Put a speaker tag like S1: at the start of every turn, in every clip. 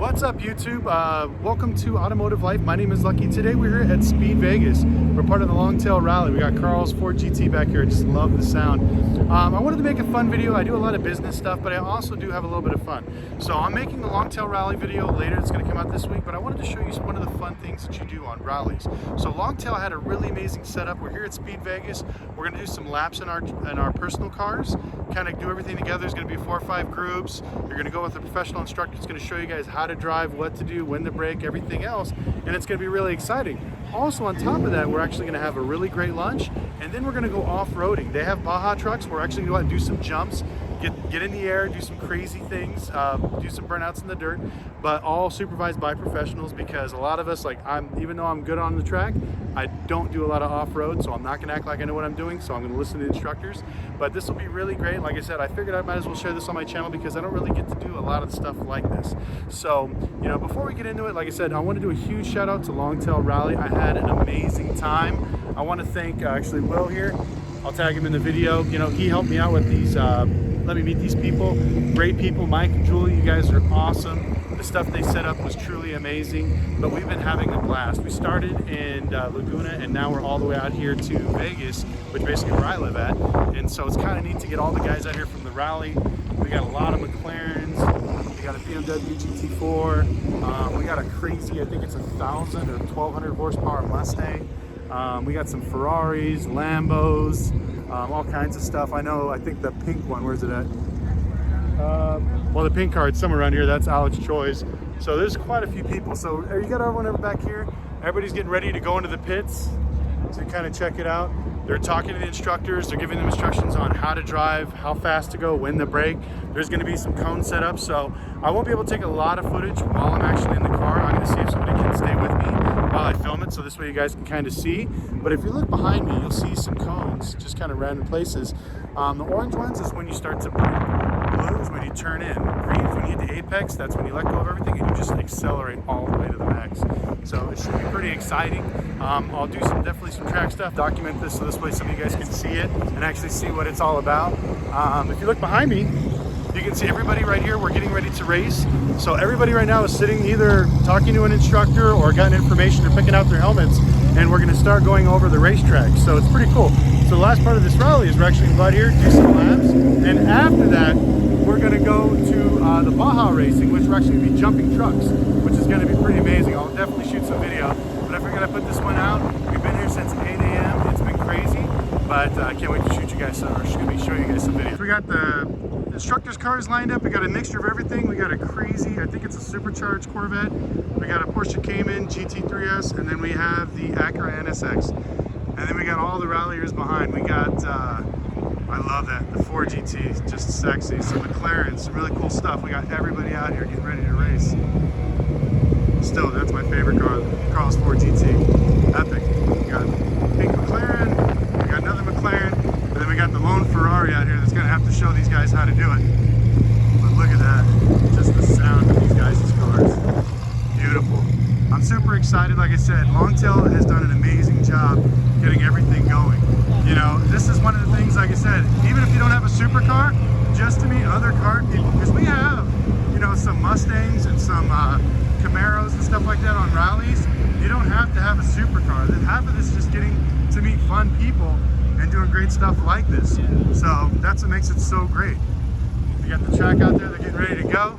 S1: What's up, YouTube? Welcome to Automotive Life. My name is Lucky. Today we're here at Speed Vegas. We're part of the Longtail Rally. We got Carl's Ford GT back here. I just love the sound. I wanted to make a fun video. I do a lot of business stuff, but I also do have a little bit of fun. So I'm making the Longtail Rally video later. It's going to come out this week, but I wanted to show you one of the fun things that you do on rallies. So Longtail had a really amazing setup. We're here at Speed Vegas. We're going to do some laps in our personal cars, kind of do everything together. There's going to be 4 or 5 groups. You're going to go with a professional instructor. It's going to show you guys how to drive, what to do, when to brake, everything else, and it's going to be really exciting. Also, on top of that, we're actually going to have a really great lunch, and then we're going to go off-roading. They have Baja trucks. We're actually going to go out and do some jumps, get in the air, do some crazy things, do some burnouts in the dirt, but all supervised by professionals, because a lot of us, even though I'm good on the track, I don't do a lot of off-road, so I'm not going to act like I know what I'm doing, so I'm going to listen to the instructors. But this will be really great. Like I said, I figured I might as well share this on my channel because I don't really get to do a lot of stuff like this. So, before we get into it, like I said, I want to do a huge shout out to Longtail Rally. I had an amazing time. I want to thank actually Will here. I'll tag him in the video. He helped me out with these, let me meet these people. Great people. Mike and Julie, you guys are awesome. The stuff they set up was truly amazing, but we've been having a blast. We started in Laguna, and now we're all the way out here to Vegas, which basically where I live at. And so it's kind of neat to get all the guys out here from the rally. We got a lot of McLarens. We got a BMW GT4. We got a crazy, I think it's 1,000 or 1,200 horsepower Mustang. We got some Ferraris, Lambos, all kinds of stuff. I think the pink one, where's it at? Well, the pink card's somewhere around here. That's Alex Choi's. So there's quite a few people. So you got everyone over back here. Everybody's getting ready to go into the pits to kind of check it out. They're talking to the instructors. They're giving them instructions on how to drive, how fast to go, when to brake. There's going to be some cone set up. So I won't be able to take a lot of footage while I'm actually in the car. I'm going to see if somebody can stay with me while I film it, so this way you guys can kind of see. But if you look behind me, you'll see some cones, just kind of random places. The orange ones is when you start to brake. Blue is when you turn in. Green is when you hit the apex. That's when you let go of everything and you just accelerate all the way to the max. So it should be pretty exciting. I'll do definitely some track stuff, document this so this way some of you guys can see it and actually see what it's all about. If you look behind me, you can see everybody right here. We're getting ready to race. So everybody right now is sitting either talking to an instructor or getting information or picking out their helmets, and we're going to start going over the racetrack. So it's pretty cool. So the last part of this rally is we're actually going to go out here, do some laps, and after that, we're going to go to the Baja racing, which we're actually going to be jumping trucks, which is going to be pretty amazing. I'll definitely shoot some video, but I figured I'd put this one out. We've been here since 8 a.m. It's been crazy, but I can't wait to shoot you guys some, or should be showing you guys some videos. We got the instructors' cars lined up. We got a mixture of everything. We got a crazy, I think it's a supercharged Corvette. We got a Porsche Cayman GT3S, and then we have the Acura NSX. And then we got all the ralliers behind. We got, I love that, the Ford GT, just sexy. Some McLarens, some really cool stuff. We got everybody out here getting ready to race. Still, that's my favorite car, Carl's Ford GT. Epic. We got pink McLaren, we got another McLaren, and then we got the lone Ferrari out here that's gonna have to show these guys how to do it. But look at that, just the sound of these guys' cars. Beautiful. I'm super excited. Like I said, Longtail has done an amazing job getting everything going. This is one of the things, like I said, even if you don't have a supercar, just to meet other car people, because we have, some Mustangs and some Camaros and stuff like that on rallies. You don't have to have a supercar. Half of this is just getting to meet fun people and doing great stuff like this. So that's what makes it so great. You got the track out there, they're getting ready to go.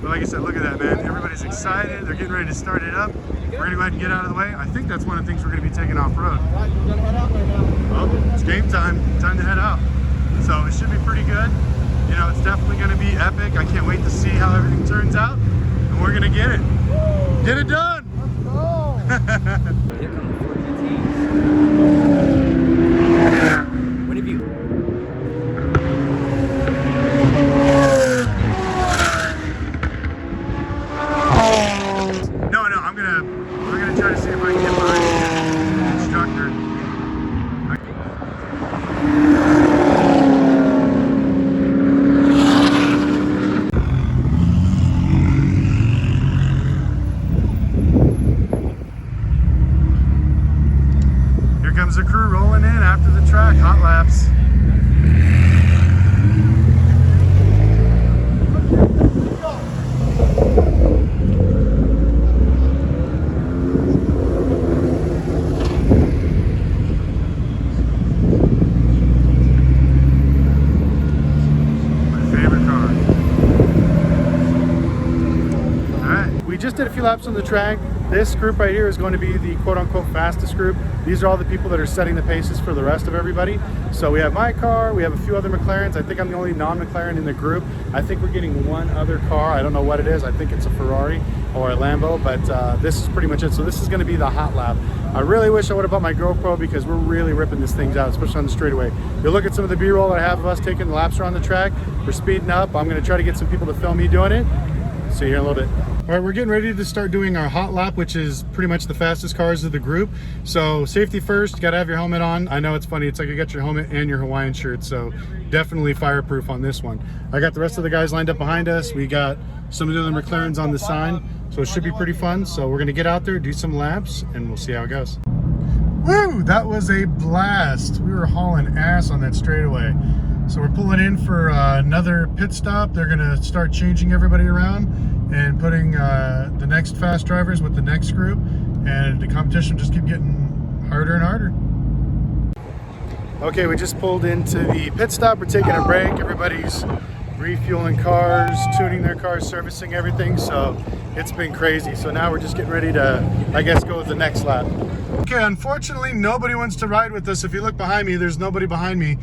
S1: But like I said, look at that, man. Everybody's excited. They're getting ready to start it up. We're going to go ahead and get out of the way. I think that's one of the things we're going to be taking off-road. Oh, it's game time. Time to head out. So it should be pretty good. It's definitely going to be epic. I can't wait to see how everything turns out. And we're going to get it. Get it done! Let's go! Here comes the Ford GT. What have you... We're gonna try to see if I can get my instructor. we just did a few laps on the track. This group right here is going to be the quote-unquote fastest group. These are all the people that are setting the paces for the rest of everybody. So we have my car, we have a few other McLarens. I think I'm the only non-McLaren in the group. I think we're getting one other car. I don't know what it is. I think it's a Ferrari or a Lambo, but this is pretty much it. So this is going to be the hot lap. I really wish I would have bought my GoPro because we're really ripping this thing out, especially on the straightaway. You'll look at some of the B-roll that I have of us taking the laps around the track. We're speeding up. I'm going to try to get some people to film me doing it. See you here in a little bit. All right, we're getting ready to start doing our hot lap, which is pretty much the fastest cars of the group. So safety first, you gotta have your helmet on. I know it's funny, it's like you got your helmet and your Hawaiian shirt, so definitely fireproof on this one. I got the rest of the guys lined up behind us. We got some of the other McLarens on the side, so it should be pretty fun. So we're gonna get out there, do some laps, and we'll see how it goes. Woo, that was a blast. We were hauling ass on that straightaway. So we're pulling in for another pit stop. They're gonna start changing everybody around and putting the next fast drivers with the next group, and the competition just keep getting harder and harder. Okay, we just pulled into the pit stop. We're taking a break. Everybody's refueling cars, tuning their cars, servicing everything. So it's been crazy. So now we're just getting ready to, I guess, go with the next lap. Okay, unfortunately, nobody wants to ride with us. If you look behind me, there's nobody behind me.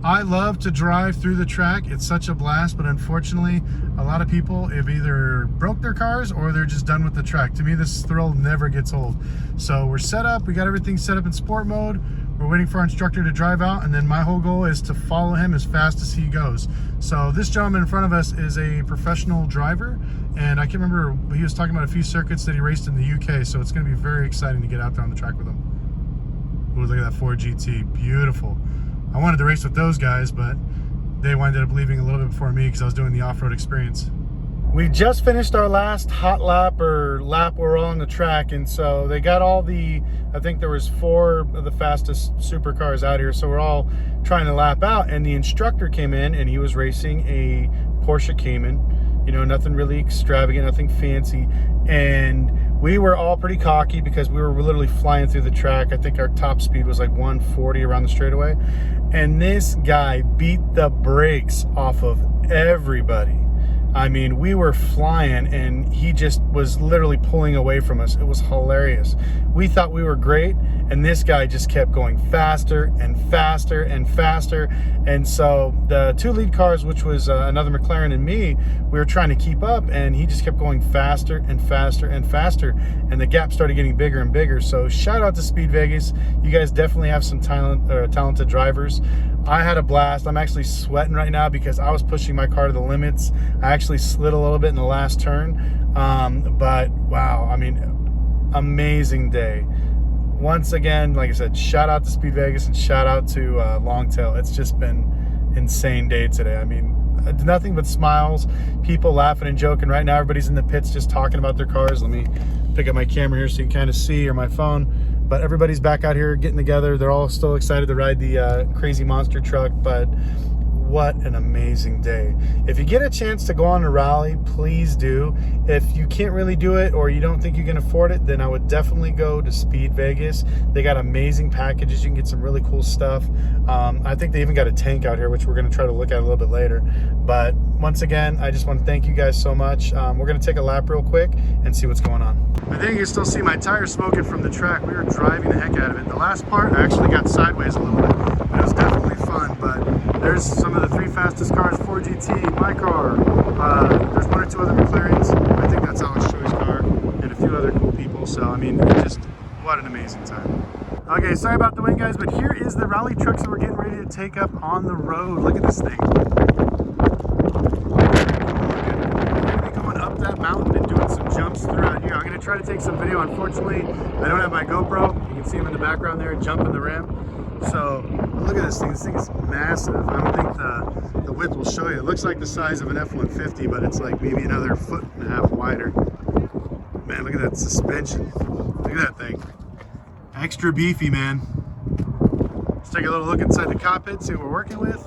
S1: I love to drive through the track. It's such a blast, but unfortunately, a lot of people have either broke their cars or they're just done with the track. To me, this thrill never gets old. So we're set up. We got everything set up in sport mode. We're waiting for our instructor to drive out, and then my whole goal is to follow him as fast as he goes. So this gentleman in front of us is a professional driver, and I can't remember, he was talking about a few circuits that he raced in the UK, so it's going to be very exciting to get out there on the track with him. Ooh, look at that Ford GT, beautiful. I wanted to race with those guys, but they ended up leaving a little bit before me because I was doing the off-road experience. We just finished our last hot lap, or lap where we're all on the track, and so they got all the, I think there was 4 of the fastest supercars out here, so we're all trying to lap out, and the instructor came in and he was racing a Porsche Cayman, you know, nothing really extravagant, nothing fancy, and we were all pretty cocky because we were literally flying through the track. I think our top speed was like 140 around the straightaway. And this guy beat the brakes off of everybody. I mean, we were flying and he just was literally pulling away from us. It was hilarious. We thought we were great, and this guy just kept going faster and faster and faster. And so the 2 lead cars, which was another McLaren and me, we were trying to keep up, and he just kept going faster and faster and faster, and the gap started getting bigger and bigger. So shout out to Speed Vegas. You guys definitely have some talented drivers. I had a blast. I'm actually sweating right now because I was pushing my car to the limits. I actually slid a little bit in the last turn, but wow, I mean, amazing day. Once again, like I said, shout out to Speed Vegas and shout out to Longtail. It's just been insane day today. I mean, nothing but smiles, people laughing and joking. Right now everybody's in the pits just talking about their cars. Let me pick up my camera here so you can kind of see, or my phone, but everybody's back out here getting together. They're all still excited to ride the crazy monster truck, but what an amazing day. If you get a chance to go on a rally, please do. If you can't really do it, or you don't think you can afford it, then I would definitely go to Speed Vegas. They got amazing packages. You can get some really cool stuff. I think they even got a tank out here, which we're going to try to look at a little bit later. But once again, I just want to thank you guys so much. We're going to take a lap real quick and see what's going on. I think you can still see my tires smoking from the track. We were driving the heck out of it. The last part, I actually got sideways a little bit, but it was definitely fun. But there's some of the 3 fastest cars, Ford GT, my car. There's 1 or 2 other McLarens. I think that's Alex Choi's car, and a few other cool people. So, I mean, just what an amazing time. Okay, sorry about the wind, guys, but here is the rally trucks that we're getting ready to take up on the road. Look at this thing. We're going to be going up that mountain and doing some jumps throughout here. I'm going to try to take some video. Unfortunately, I don't have my GoPro. You can see him in the background there, jumping the rim. So look at this thing. This thing is massive. I don't think the width will show you. It looks like the size of an F-150, but it's like maybe another 1.5 feet wider. Man, look at that suspension. Look at that thing. Extra beefy, man. Let's take a little look inside the cockpit, see what we're working with.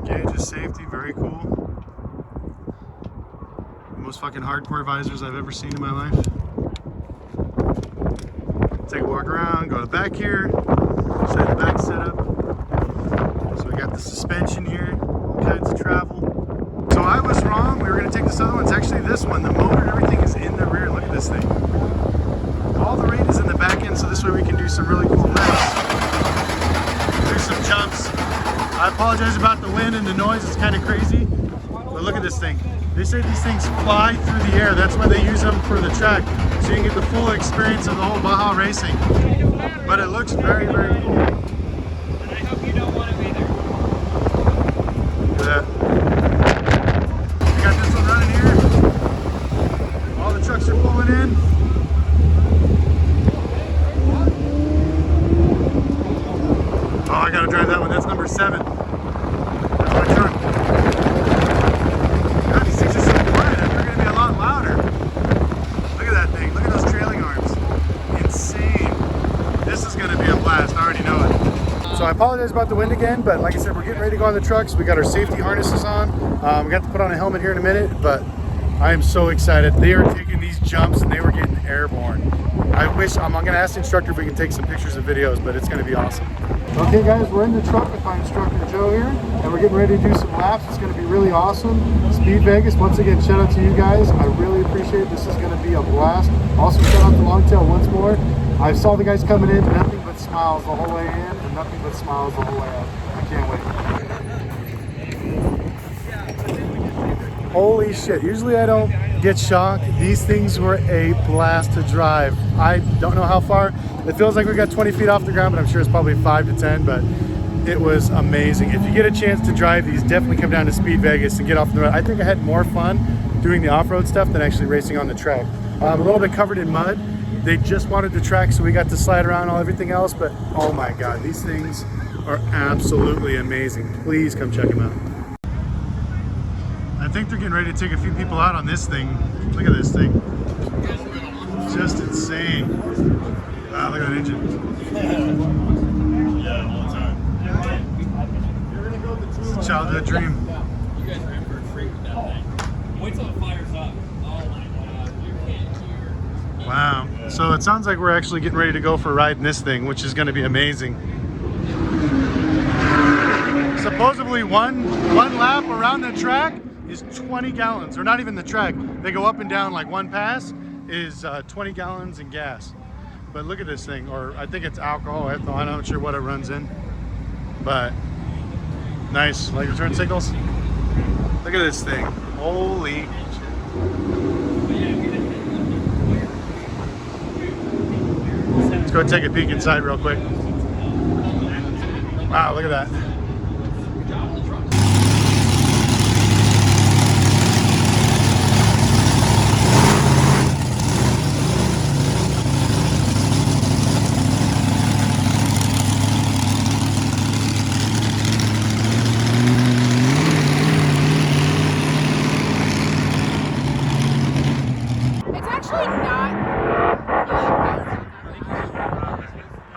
S1: Gauge of safety, very cool. The most fucking hardcore visors I've ever seen in my life. Take a walk around, go to the back here, show you the back setup. So we got the suspension here, all kinds of travel. So I was wrong. We were going to take this other one. It's actually this one. The motor and everything is in the rear. Look at this thing. All the weight is in the back end, so this way we can do some really cool lifts. Do some jumps. I apologize about the wind and the noise. It's kind of crazy. But look at this thing. They say these things fly through the air. That's why they use them for the track. So you can get the full experience of the whole Baja racing. But it looks very, very cool.
S2: And I hope you don't want to be there.
S1: Look at that. We got this one running here. All the trucks are pulling in. Oh, I gotta drive that one. That's number 7. That's my truck. God, these things are so quiet. They're gonna be a lot louder. Look at that thing. Look at those trailing arms. Insane. This is gonna be a blast. I already know it. So I apologize about the wind again, but like I said, we're getting ready to go on the trucks. We got our safety harnesses on. We got to put on a helmet here in a minute, but I am so excited. They are taking these jumps and they were getting airborne. I wish, I'm gonna ask the instructor if we can take some pictures and videos, but it's gonna be awesome. Okay guys, we're in the truck with my instructor Joe here, and we're getting ready to do some laps. It's gonna be really awesome. Speed Vegas, once again, shout out to you guys. I really appreciate it. This is gonna be a blast. Also shout out to Longtail once more. I saw the guys coming in, nothing but smiles the whole way in, and nothing but smiles the whole way out. I can't wait. Holy shit, usually I don't get shocked. These things were a blast to drive. I don't know how far. It feels like we got 20 feet off the ground, but I'm sure it's probably 5 to 10, but it was amazing. If you get a chance to drive these, definitely come down to Speed Vegas and get off the road. I think I had more fun doing the off-road stuff than actually racing on the track. A little bit covered in mud. They just wanted the track, so we got to slide around all everything else, but oh my God, these things are absolutely amazing. Please come check them out. I think they're getting ready to take a few people out on this thing. Look at this thing. Just insane. Wow, look at that engine. Yeah, all the time. It's a childhood dream.
S2: You guys are in for a treat with that thing. Wait till it fires up. Oh my God, you can't hear.
S1: Wow. So it sounds like we're actually getting ready to go for a ride in this thing, which is going to be amazing. Supposedly one lap around the track is 20 gallons, or not even the track. They go up and down like one pass is 20 gallons in gas. But look at this thing, or I think it's alcohol, ethanol, I'm not sure what it runs in. But nice, like your turn signals. Look at this thing, holy. Let's go take a peek inside real quick. Wow, look at that.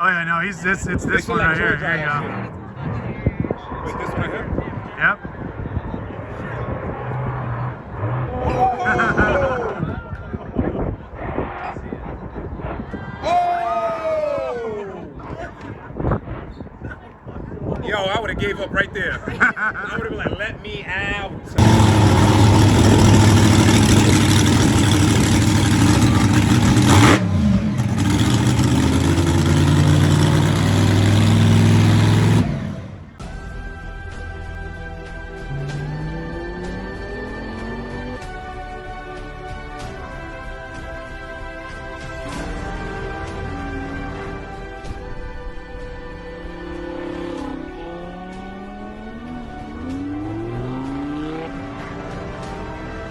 S1: Oh yeah, no, it's this one right here. Here you go.
S3: Wait, this one right here?
S1: Yep.
S3: Yo, I would have gave up right there. I would have been like, let me out.